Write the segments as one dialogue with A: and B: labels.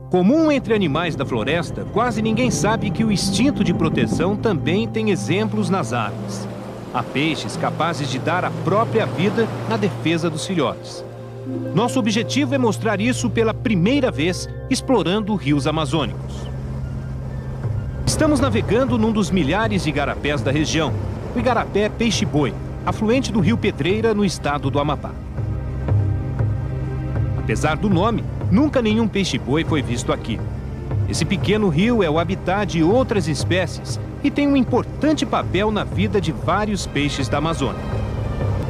A: Comum entre animais da floresta, quase ninguém sabe que o instinto de proteção também tem exemplos nas aves. Há peixes capazes de dar a própria vida na defesa dos filhotes. Nosso objetivo é mostrar isso pela primeira vez, explorando rios amazônicos. Estamos navegando num dos milhares de igarapés da região, o Igarapé Peixe-Boi, afluente do rio Pedreira, no estado do Amapá. Apesar do nome, nunca nenhum peixe-boi foi visto aqui. Esse pequeno rio é o habitat de outras espécies e tem um importante papel na vida de vários peixes da Amazônia.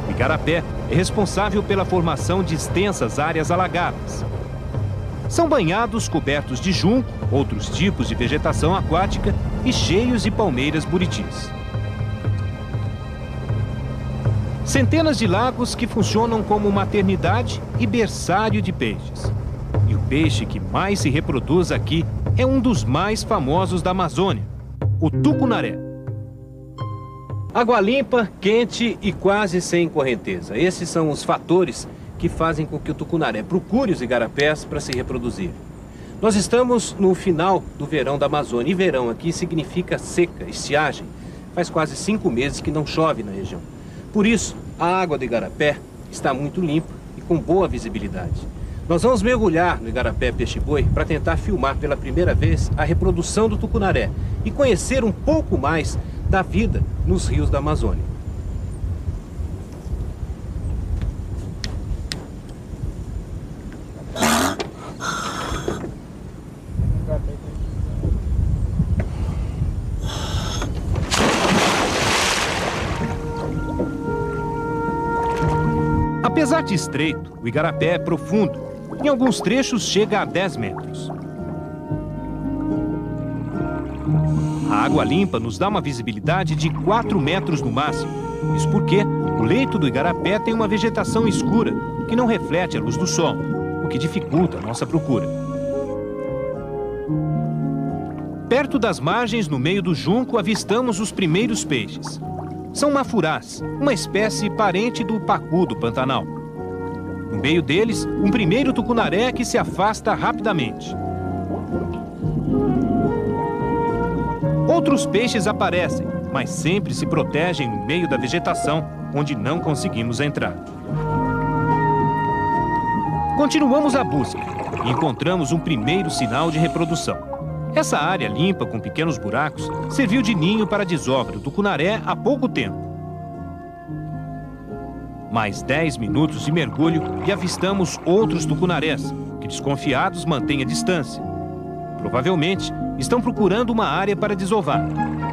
A: O igarapé é responsável pela formação de extensas áreas alagadas. São banhados cobertos de junco, outros tipos de vegetação aquática e cheios de palmeiras buritis. Centenas de lagos que funcionam como maternidade e berçário de peixes. E o peixe que mais se reproduz aqui é um dos mais famosos da Amazônia, o tucunaré. Água limpa, quente e quase sem correnteza. Esses são os fatores que fazem com que o tucunaré procure os igarapés para se reproduzir. Nós estamos no final do verão da Amazônia, e verão aqui significa seca, estiagem. Faz quase 5 meses que não chove na região. Por isso, a água do igarapé está muito limpa e com boa visibilidade. Nós vamos mergulhar no Igarapé Peixe-Boi para tentar filmar pela primeira vez a reprodução do tucunaré e conhecer um pouco mais da vida nos rios da Amazônia. Apesar de estreito, o igarapé é profundo. Em alguns trechos chega a 10 metros. A água limpa nos dá uma visibilidade de 4 metros no máximo. Isso porque o leito do igarapé tem uma vegetação escura que não reflete a luz do sol, o que dificulta a nossa procura. Perto das margens, no meio do junco, avistamos os primeiros peixes. São mafurás, uma espécie parente do pacu do Pantanal. No meio deles, um primeiro tucunaré que se afasta rapidamente. Outros peixes aparecem, mas sempre se protegem no meio da vegetação, onde não conseguimos entrar. Continuamos a busca e encontramos um primeiro sinal de reprodução. Essa área limpa com pequenos buracos serviu de ninho para a desova do tucunaré há pouco tempo. Mais 10 minutos de mergulho e avistamos outros tucunarés, que desconfiados mantêm a distância. Provavelmente estão procurando uma área para desovar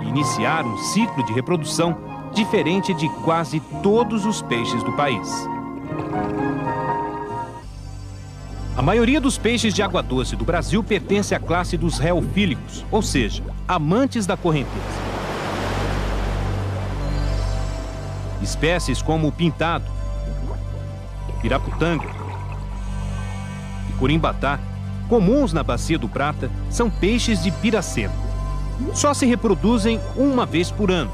A: e iniciar um ciclo de reprodução diferente de quase todos os peixes do país. A maioria dos peixes de água doce do Brasil pertence à classe dos reofílicos, ou seja, amantes da correnteza. Espécies como o pintado, piraputanga e corimbatá, comuns na Bacia do Prata, são peixes de piracema. Só se reproduzem uma vez por ano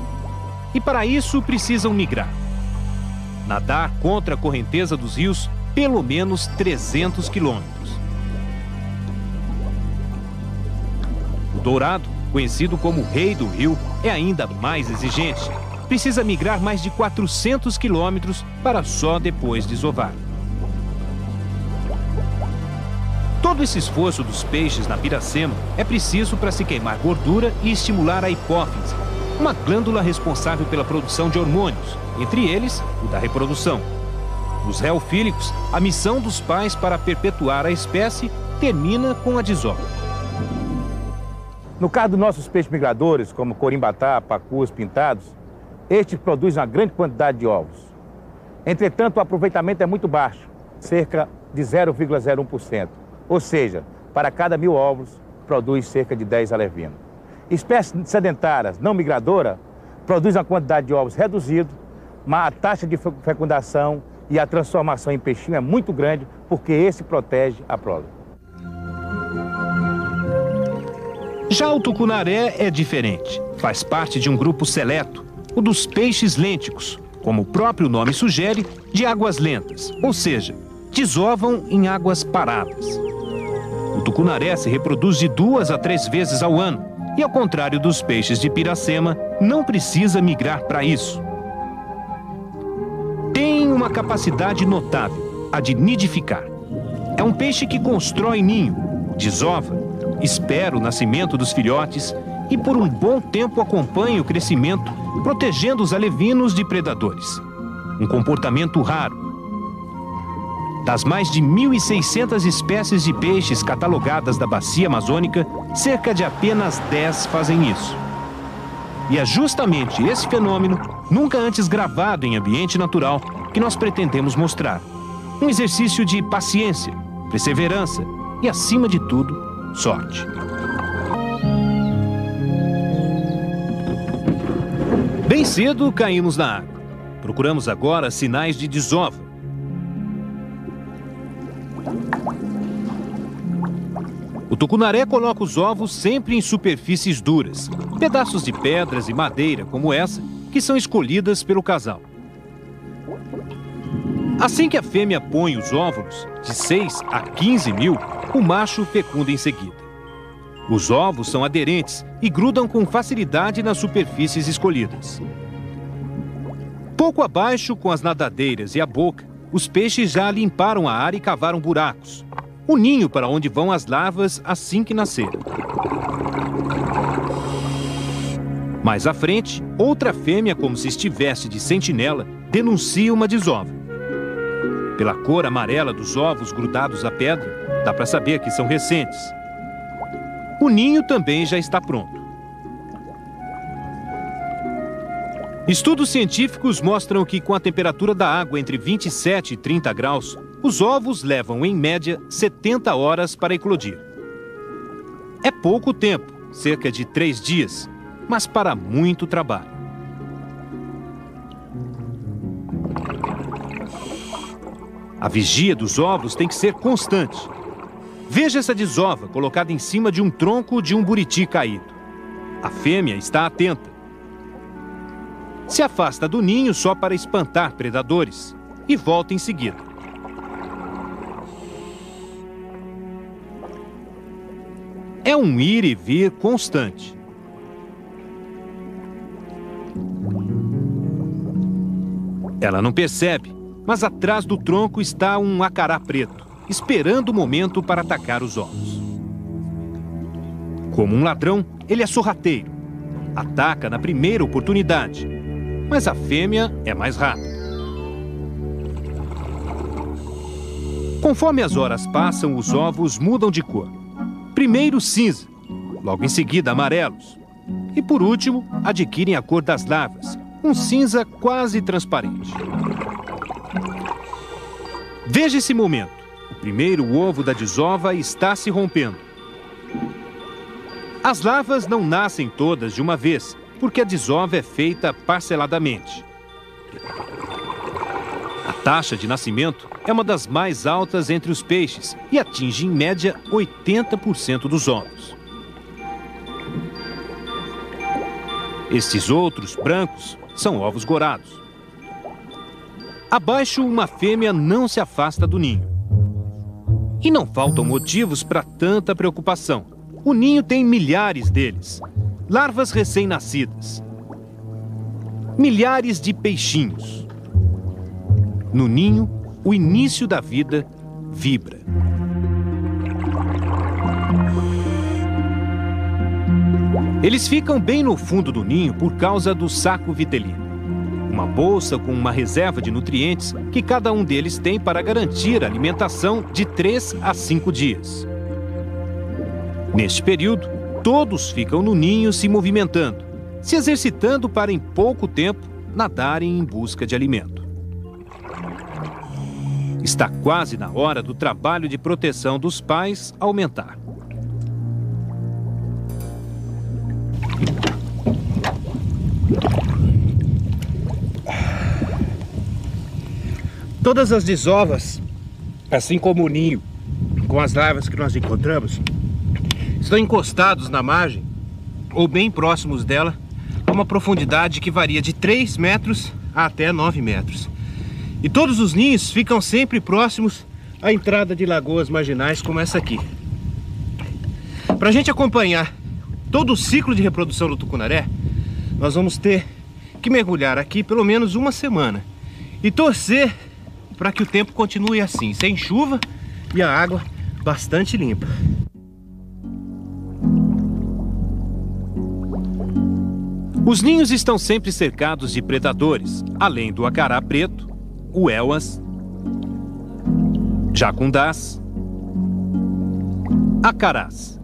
A: e para isso precisam migrar. Nadar contra a correnteza dos rios pelo menos 300 quilômetros. O dourado, conhecido como o rei do rio, é ainda mais exigente. Precisa migrar mais de 400 quilômetros para só depois desovar. Todo esse esforço dos peixes na piracema é preciso para se queimar gordura e estimular a hipófise, uma glândula responsável pela produção de hormônios, entre eles o da reprodução. Nos reofílicos, a missão dos pais para perpetuar a espécie termina com a desova.
B: No caso dos nossos peixes migradores, como corimbatá, pacus, pintados, estes produzem uma grande quantidade de ovos. Entretanto, o aproveitamento é muito baixo, cerca de 0,01%. Ou seja, para cada 1000 ovos, produz cerca de 10 alevinos. Espécies sedentárias, não migradoras, produzem uma quantidade de ovos reduzida, mas a taxa de fecundação e a transformação em peixinho é muito grande, porque esse protege a prole.
A: Já o tucunaré é diferente. Faz parte de um grupo seleto, o dos peixes lênticos, como o próprio nome sugere, de águas lentas, ou seja, desovam em águas paradas. O tucunaré se reproduz de 2 a 3 vezes ao ano e, ao contrário dos peixes de Piracema, não precisa migrar para isso. Tem uma capacidade notável, a de nidificar. É um peixe que constrói ninho, desova, espera o nascimento dos filhotes e por um bom tempo acompanha o crescimento, protegendo os alevinos de predadores. Um comportamento raro. Das mais de 1.600 espécies de peixes catalogadas da bacia amazônica, cerca de apenas 10 fazem isso. E é justamente esse fenômeno, nunca antes gravado em ambiente natural, que nós pretendemos mostrar. Um exercício de paciência, perseverança e, acima de tudo, sorte. Bem cedo caímos na água. Procuramos agora sinais de desova. O tucunaré coloca os ovos sempre em superfícies duras, pedaços de pedras e madeira como essa, que são escolhidas pelo casal. Assim que a fêmea põe os óvulos, de 6 a 15 mil, o macho fecunda em seguida. Os ovos são aderentes e grudam com facilidade nas superfícies escolhidas. Pouco abaixo, com as nadadeiras e a boca, os peixes já limparam a área e cavaram buracos. O ninho para onde vão as larvas assim que nascerem. Mais à frente, outra fêmea, como se estivesse de sentinela, denuncia uma desova. Pela cor amarela dos ovos grudados à pedra, dá para saber que são recentes. O ninho também já está pronto. Estudos científicos mostram que, com a temperatura da água entre 27 e 30 graus, os ovos levam, em média, 70 horas para eclodir. É pouco tempo, cerca de 3 dias, mas para muito trabalho. A vigia dos ovos tem que ser constante. Veja essa desova colocada em cima de um tronco de um buriti caído. A fêmea está atenta. Se afasta do ninho só para espantar predadores e volta em seguida. É um ir e vir constante. Ela não percebe, mas atrás do tronco está um acará preto, esperando o momento para atacar os ovos. Como um ladrão, ele é sorrateiro. Ataca na primeira oportunidade, mas a fêmea é mais rápida. Conforme as horas passam, os ovos mudam de cor. Primeiro cinza, logo em seguida amarelos. E por último, adquirem a cor das larvas, um cinza quase transparente. Veja esse momento. O primeiro ovo da desova está se rompendo. As larvas não nascem todas de uma vez, porque a desova é feita parceladamente. A taxa de nascimento é uma das mais altas entre os peixes e atinge, em média, 80% dos ovos. Estes outros, brancos, são ovos gorados. Abaixo, uma fêmea não se afasta do ninho. E não faltam motivos para tanta preocupação. O ninho tem milhares deles, larvas recém-nascidas. Milhares de peixinhos. No ninho, o início da vida vibra. Eles ficam bem no fundo do ninho por causa do saco vitelino. Uma bolsa com uma reserva de nutrientes que cada um deles tem para garantir a alimentação de 3 a 5 dias. Neste período, todos ficam no ninho se movimentando, se exercitando para, em pouco tempo, nadarem em busca de alimento. Está quase na hora do trabalho de proteção dos pais aumentar.
C: Todas as desovas, assim como o ninho, com as larvas que nós encontramos, estão encostados na margem ou bem próximos dela, a uma profundidade que varia de 3 metros a até 9 metros. E todos os ninhos ficam sempre próximos à entrada de lagoas marginais como essa aqui. Para a gente acompanhar todo o ciclo de reprodução do tucunaré, nós vamos ter que mergulhar aqui pelo menos uma semana e torcer para que o tempo continue assim, sem chuva e a água bastante limpa.
A: Os ninhos estão sempre cercados de predadores, além do acará preto, o elmas, jacundás, acarás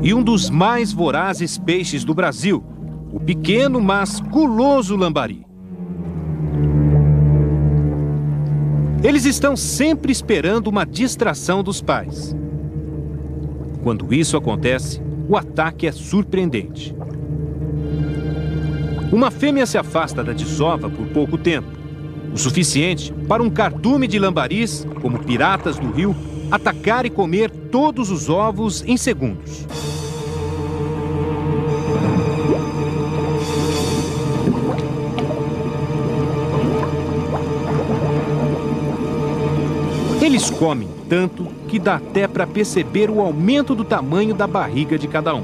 A: e um dos mais vorazes peixes do Brasil, o pequeno, mas guloso lambari. Eles estão sempre esperando uma distração dos pais. Quando isso acontece, o ataque é surpreendente. Uma fêmea se afasta da desova por pouco tempo, o suficiente para um cardume de lambaris, como piratas do rio, atacar e comer todos os ovos em segundos. Eles comem tanto que dá até para perceber o aumento do tamanho da barriga de cada um.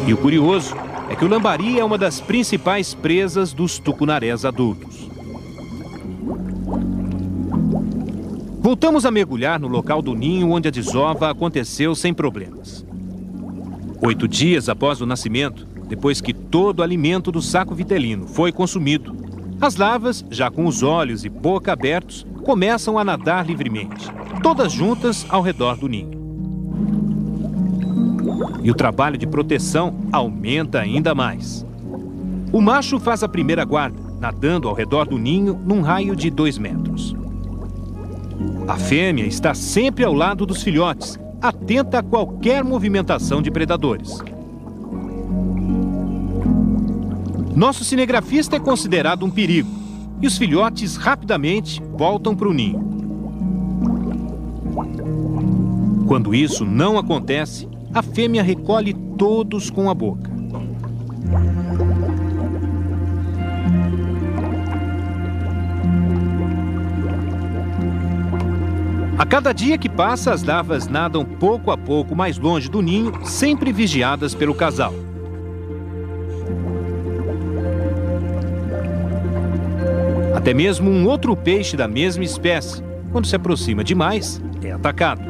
A: E o curioso é que o lambari é uma das principais presas dos tucunarés adultos. Voltamos a mergulhar no local do ninho onde a desova aconteceu sem problemas. 8 dias após o nascimento, depois que todo o alimento do saco vitelino foi consumido, as larvas, já com os olhos e boca abertos, começam a nadar livremente, todas juntas ao redor do ninho. E o trabalho de proteção aumenta ainda mais. O macho faz a primeira guarda, nadando ao redor do ninho num raio de 2 metros. A fêmea está sempre ao lado dos filhotes, atenta a qualquer movimentação de predadores. Nosso cinegrafista é considerado um perigo e os filhotes rapidamente voltam para o ninho. Quando isso não acontece, a fêmea recolhe todos com a boca. A cada dia que passa, as larvas nadam pouco a pouco mais longe do ninho, sempre vigiadas pelo casal. Até mesmo um outro peixe da mesma espécie, quando se aproxima demais, é atacado.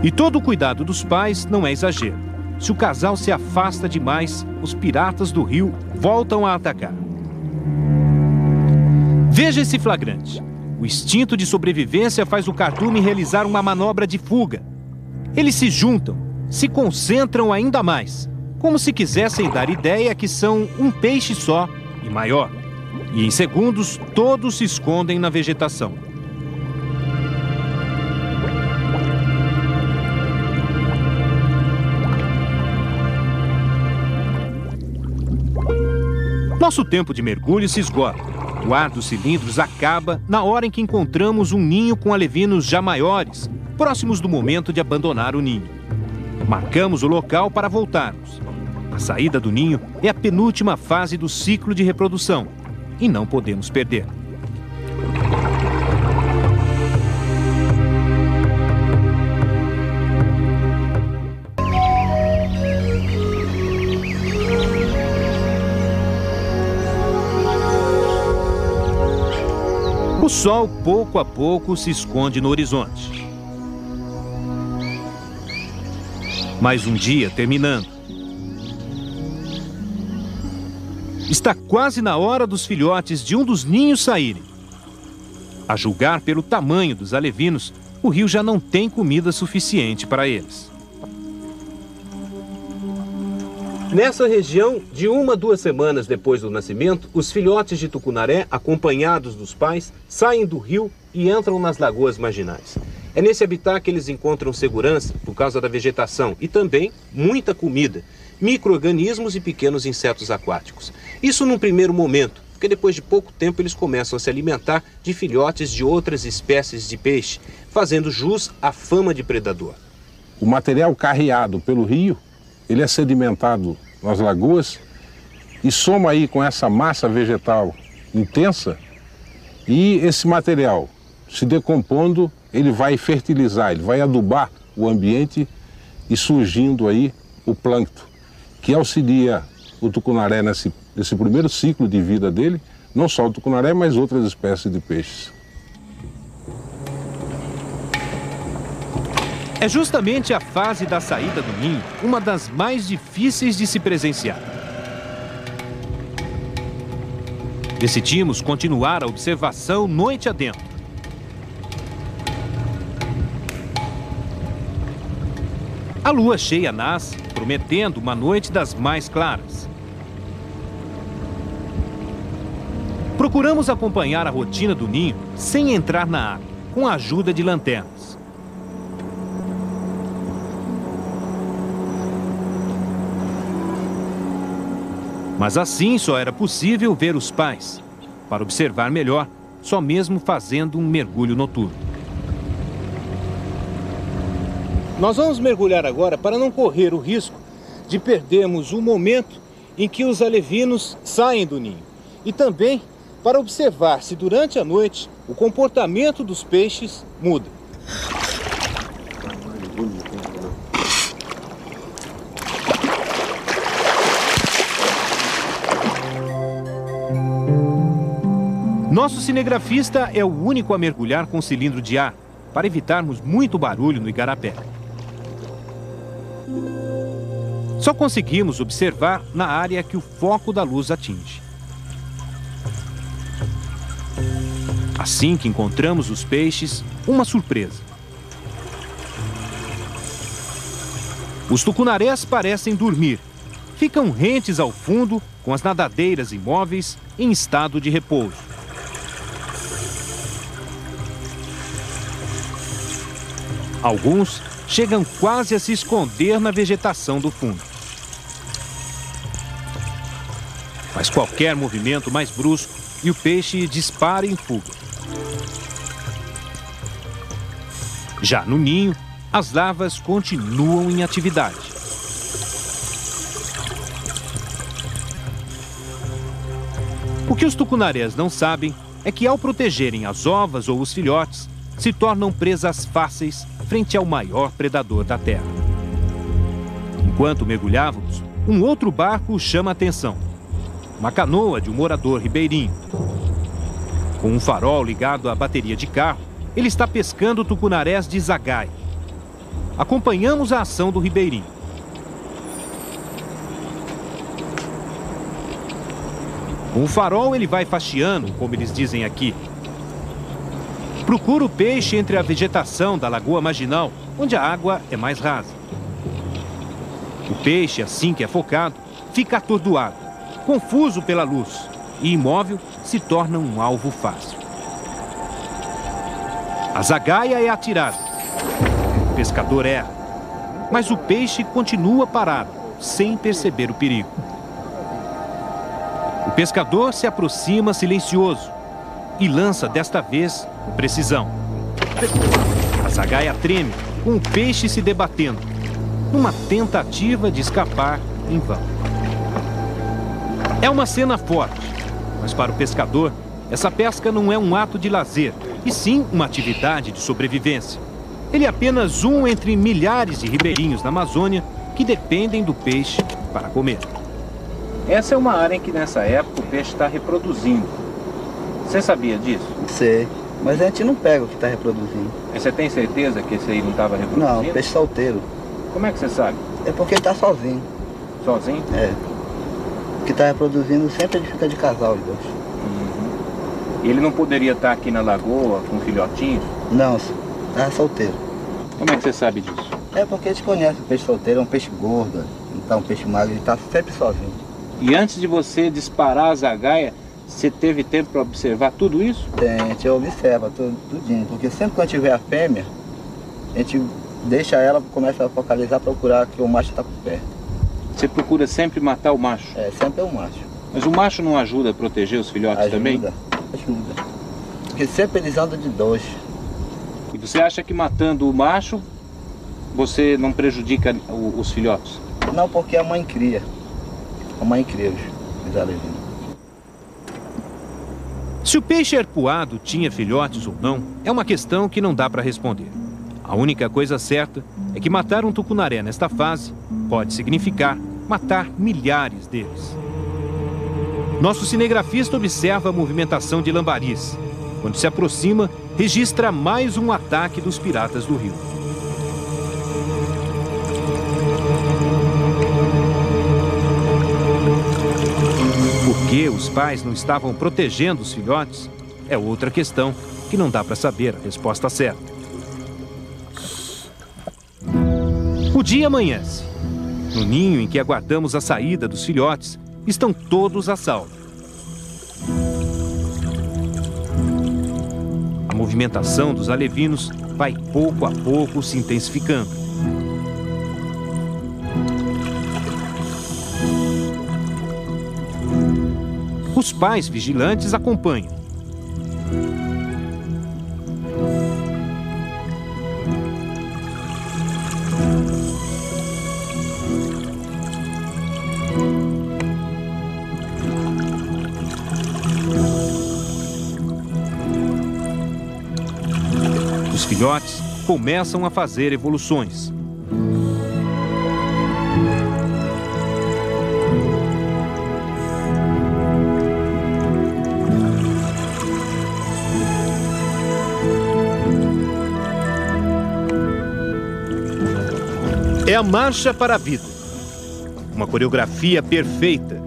A: E todo o cuidado dos pais não é exagero. Se o casal se afasta demais, os piratas do rio voltam a atacar. Veja esse flagrante. O instinto de sobrevivência faz o cardume realizar uma manobra de fuga. Eles se juntam, se concentram ainda mais, como se quisessem dar ideia que são um peixe só e maior. E em segundos, todos se escondem na vegetação. Nosso tempo de mergulho se esgota. O ar dos cilindros acaba na hora em que encontramos um ninho com alevinos já maiores, próximos do momento de abandonar o ninho. Marcamos o local para voltarmos. A saída do ninho é a penúltima fase do ciclo de reprodução e não podemos perder. O sol, pouco a pouco, se esconde no horizonte. Mais um dia terminando. Está quase na hora dos filhotes de um dos ninhos saírem. A julgar pelo tamanho dos alevinos, o rio já não tem comida suficiente para eles. Nessa região, de 1 a 2 semanas depois do nascimento, os filhotes de tucunaré, acompanhados dos pais, saem do rio e entram nas lagoas marginais. É nesse habitat que eles encontram segurança por causa da vegetação e também muita comida, micro-organismos e pequenos insetos aquáticos. Isso num primeiro momento, porque depois de pouco tempo eles começam a se alimentar de filhotes de outras espécies de peixe, fazendo jus à fama de predador.
D: O material carreado pelo rio, ele é sedimentado nas lagoas e soma aí com essa massa vegetal intensa, E esse material, se decompondo, ele vai fertilizar, ele vai adubar o ambiente e surgindo aí o plâncton, que auxilia o tucunaré nesse primeiro ciclo de vida dele, não só o tucunaré, mas outras espécies de peixes.
A: É justamente a fase da saída do ninho uma das mais difíceis de se presenciar. Decidimos continuar a observação noite adentro. A lua cheia nasce, prometendo uma noite das mais claras. Procuramos acompanhar a rotina do ninho sem entrar na água, com a ajuda de lanternas. Mas assim só era possível ver os pais. Para observar melhor, só mesmo fazendo um mergulho noturno. Nós vamos mergulhar agora para não correr o risco de perdermos o momento em que os alevinos saem do ninho. E também para observar se durante a noite o comportamento dos peixes muda. Nosso cinegrafista é o único a mergulhar com cilindro de ar, para evitarmos muito barulho no igarapé. Só conseguimos observar na área que o foco da luz atinge. Assim que encontramos os peixes, uma surpresa. Os tucunarés parecem dormir. Ficam rentes ao fundo, com as nadadeiras imóveis em estado de repouso. Alguns chegam quase a se esconder na vegetação do fundo. Mas qualquer movimento mais brusco e o peixe dispara em fuga. Já no ninho, as larvas continuam em atividade. O que os tucunarés não sabem é que ao protegerem as ovas ou os filhotes, se tornam presas fáceis frente ao maior predador da terra. Enquanto mergulhávamos, um outro barco chama a atenção. Uma canoa de um morador ribeirinho. Com um farol ligado à bateria de carro, ele está pescando tucunarés de zagaia. Acompanhamos a ação do ribeirinho. Com o farol ele vai faxeando, como eles dizem aqui. Procura o peixe entre a vegetação da lagoa marginal, onde a água é mais rasa. O peixe, assim que é focado, fica atordoado, confuso pela luz e imóvel, se torna um alvo fácil. A zagaia é atirada. O pescador erra, mas o peixe continua parado, sem perceber o perigo. O pescador se aproxima silencioso e lança desta vez com precisão. A zagaia treme, com o peixe se debatendo, numa tentativa de escapar em vão. É uma cena forte, mas para o pescador, essa pesca não é um ato de lazer, e sim uma atividade de sobrevivência. Ele é apenas um entre milhares de ribeirinhos na Amazônia que dependem do peixe para comer. Essa é uma área em que nessa época o peixe está reproduzindo. Você sabia disso?
E: Sei, mas a gente não pega o que está reproduzindo.
A: Mas você tem certeza que esse aí não estava reproduzindo?
E: Não, peixe solteiro.
A: Como é que você sabe?
E: É porque ele está sozinho.
A: Sozinho?
E: É. O que está reproduzindo sempre ele fica de casal, os dois.
A: E ele não poderia estar aqui na lagoa com filhotinhos?
E: Não, está solteiro.
A: Como é que você sabe disso?
E: É porque a gente conhece o peixe solteiro, é um peixe gordo, não está um peixe magro, ele está sempre sozinho.
A: E antes de você disparar a zagaia, você teve tempo para observar tudo isso?
E: Tem, a gente observa tudinho, porque sempre quando tiver a fêmea, a gente deixa ela, começa a focalizar, procurar que o macho está por perto.
A: Você procura sempre matar o macho?
E: É, sempre é o macho.
A: Mas o macho não ajuda a proteger os filhotes também?
E: Ajuda. Porque sempre eles andam de dois.
A: E você acha que matando o macho, você não prejudica os filhotes?
E: Não, porque a mãe cria. A mãe cria os alevinos.
A: Se o peixe arpoado tinha filhotes ou não, é uma questão que não dá para responder. A única coisa certa é que matar um tucunaré nesta fase pode significar matar milhares deles. Nosso cinegrafista observa a movimentação de lambaris. Quando se aproxima, registra mais um ataque dos piratas do rio. Por que os pais não estavam protegendo os filhotes? É outra questão que não dá para saber a resposta certa. O dia amanhece. No ninho em que aguardamos a saída dos filhotes, estão todos a salvo. A movimentação dos alevinos vai pouco a pouco se intensificando. Os pais vigilantes acompanham. Os filhotes começam a fazer evoluções. É a marcha para a vida. Uma coreografia perfeita.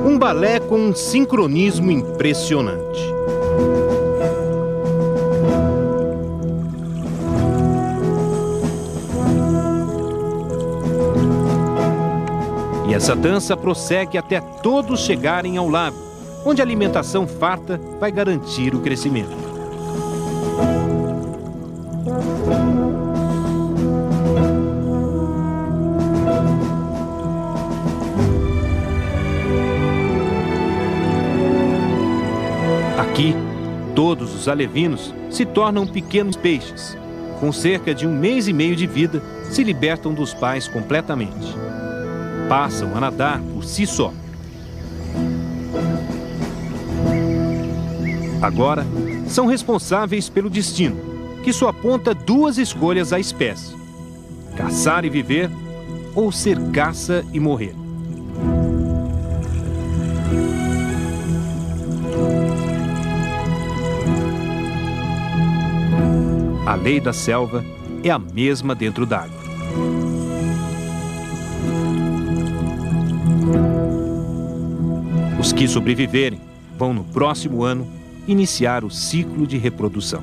A: Um balé com um sincronismo impressionante. E essa dança prossegue até todos chegarem ao lago, onde a alimentação farta vai garantir o crescimento. Aqui, todos os alevinos se tornam pequenos peixes. Com cerca de 1 mês e meio de vida, se libertam dos pais completamente. Passam a nadar por si só. Agora, são responsáveis pelo destino, que só aponta 2 escolhas à espécie: caçar e viver ou ser caça e morrer. A lei da selva é a mesma dentro d'água. Os que sobreviverem vão, no próximo ano, iniciar o ciclo de reprodução.